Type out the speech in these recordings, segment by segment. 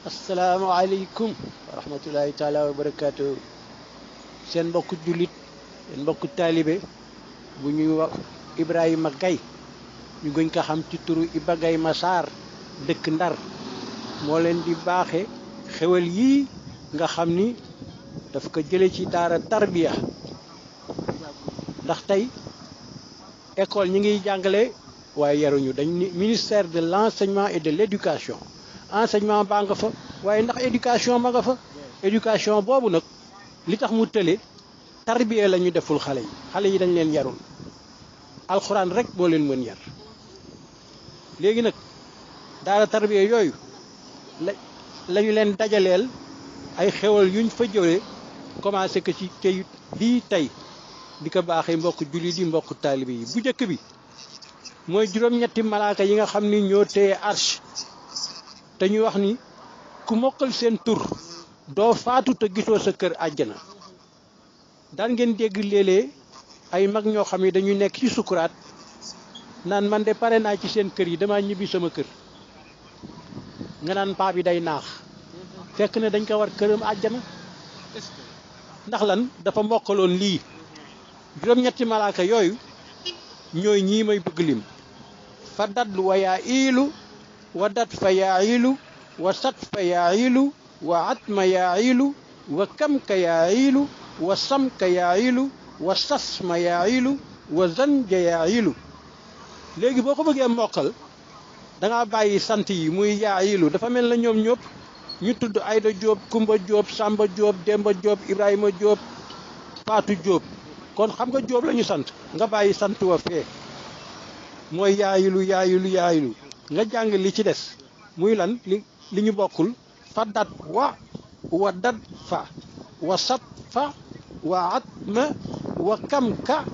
asalaamaaleykum wa rahmatullahi taala wa barakaatu seen mbokku jullit seen mbokku taalibe bu ñuy wax Ibrahima Gaye ñu gën ko xam ci turu Iba Gaye Massar dëkk Ndar moo leen di baaxe xewal yii nga xam ni daf ko jële ci daara tarbiya ndax tey école ñi ngiy jàngale waaye yaruñu dañ ni ministère de l'enseignement et de l'éducation enseignement baa nga fa waaye ndax éducation ma nga fa éducation boobu nag li tax mu tële tarbiya la ñu deful xale yi dañ leen yarul alxuraan rek moo leen mën yar léegi nag daara tarbiya yooyu lañu leen dajaleel ay xewal yuñ fa jëlee commencé que ci kayit bii tey di ko baaxee mbokk jullit yi mbokk taalibe yi bu njëkk bi mooy juróom-ñetti malaaka yi nga xam ni ñoo téye arche te ñu wax ni ku mokkal seen tur doo faatu te gisoo sa kër àjjana daan ngeen dégg léeg-léeg ay mag ñoo xam ne dañuy nekk ci sukuraat naan man de pare naa ci seen kër yi dama ñibbi sama kër nga naan paa bi day naax fekk ne dañ ko war këram àjjana ndax lan dafa mokkaloon lii juróom-ñetti malaaka yooyu ñooy ñii may bëgg lim fa dadlu wa yaa iilu wa dat fa yaa iilu wa sat fa yaa iilu wa atma yaa iilu wa kam ka yaa iilu wa sam ka yaa iilu wa sas ma yaa iilu wa zanja yaa iilu léegi boo ko bëggee mokkal da ngaa bàyyi sant yi muy yaa iilu dafa mel na ñoom ñëpp ñu tudd Ayda Jóob Kumba Jóob Samba Jóob Demba Jóob Ibrahima Jóob Faatu Jóob kon xam nga Jóob la ñu sant nga bàyyi sant wa fee mooy yaayilu yaayilu nga jàng li ci des muy lan li ñu bokkul fa dat wa dat fa wa sat fa wa atma wa kamka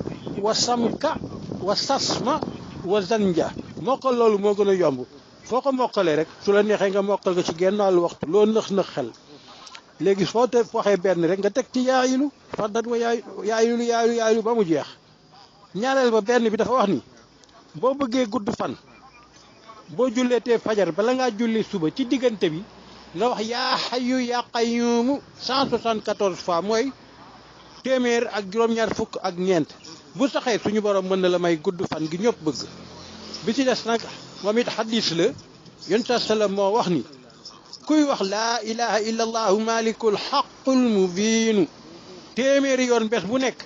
wa samka wa sasma wa zanja mokkal loolu moo gën a yomb foo ko mokkalee rek su la neexee nga mokkal ko ci genn wàllu waxtu loo nëx xel léegi foo te waxee benn rek nga teg ci yaayilu fa dat wa yaayilu ba mu jeex ñaareel ba benn bi dafa wax ni boo bëggee gudd fan boo julleetee fajar bala ngaa julli suba ci diggante bi nga wax yaa xayu yaa qayyuumu 174 fois mooy téeméer ak juróom-ñaar fukk ak ñeent bu saxee suñu borom mën na la may gudd fan gi ñëpp bëgg bi ci des nag moom it xadis la yonent sa sallam moo wax ni kuy wax laa ilaha illa allahu malikul xaqul mubiinu téeméeri yoon bés bu nekk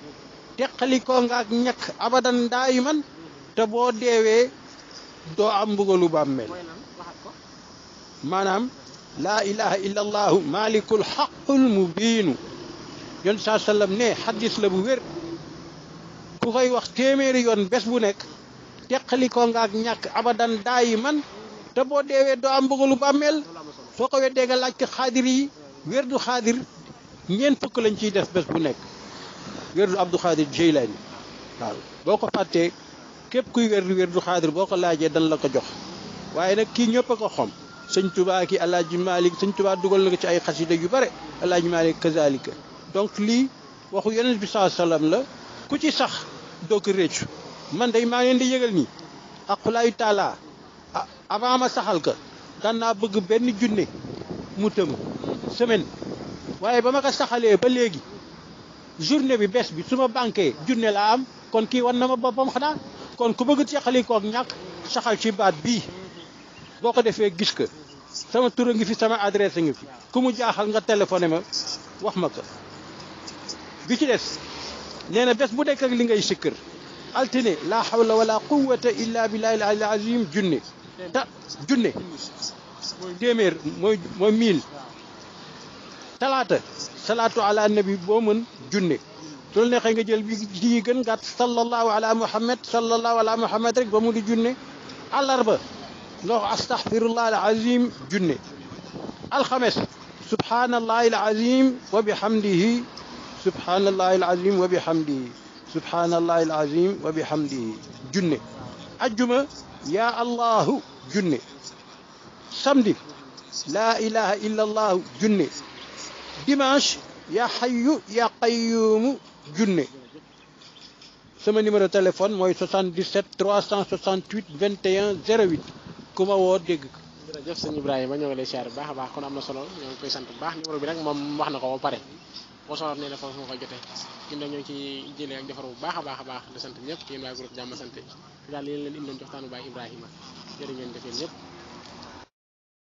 teqalikoo nga ak ñàkk abadan daayiman te boo deewee doo am mbugalu bàmmeel maanaam laa ilaha illa allahu malikul xaqul mubiinu yon saa sallam ne xaddis la bu wér ku koy wax téeméeri yoon bés bu nekk teqalikoo nga ak ñàkk abadan daayiman te boo deewee doo am mbugalu bàmmeel soo ko weddee nga laaj ko xaadir yi wér du xaadir ñeent fukk lañ ciy def bés bu nekk wér du Abdou Xaadir Jeylaani waaw boo ko fàttee képp kuy wér du xaadir boo ko laajee dan la ko jox waaye nag kii ñëpp a ko xam sëñ Tuubaa ki Alaaji Maalik sëñ Tuubaa dugal na ko ci ay xasida yu bare Alaaji Maalik kazalika donc lii waxu Yonent bi saa sallam la ku ci sax doo ko réccu man day maa ngi leen di yëgal nii aqulaayu taala avant ma saxal ka daan naa bëgg benn junne mu tëm semaine waaye ba ma ko saxalee ba léegi journée bi bés bi su ma banquee junne laa am kon kii wan na ma boppam xanaa kon ku bëgg teqalikook ñàkk saxal ci baat bii boo ko defee gis ko sama tur a ngi fi sama adresse a ngi fi ku mu jaaxal nga téléphoné ma wax ma ko bi ci des nee na bés bu nekk ak li ngay sikkër altine laa hawla wala quwwata illa billahi al azim junne téeméer mooy 1000 talaata salaatu ala nabi boo mën junne su la neexee nga jël bi ci gën gàtt sallallahu ala muhammad rek ba mu di junne àllarba nga wax astaghfirullah al azim junne alxames subhanallahi al azim wa bihamdihi subhanallahi al azim wa bihamdihi subhanallahi al azim wa bihamdihi junne ajjuma ya allahu junne samedi la ilaha illa allahu junne dimanche ya hayyu ya qayyumu junne sama numéro téléphone mooy 77 368 21 08 ku ma woo dégg ko jërëjëf sëñ Ibrahima ñoo ngi lay siyaar bu baax a baax kon am na solo ñoo ngi koy sant bu baax numéro bi nag moom wax na ko ba pare boo soxla nee na foofu nga koy jotee ñun nag ñoo ngi ci jëlee ak defaru bu baax a baax di sant ñëpp yéen waa groupe Jàmm sant daal yéen leen indi doon joxtaanu Baay Ibrahima jërë ngeen def yéen ñëpp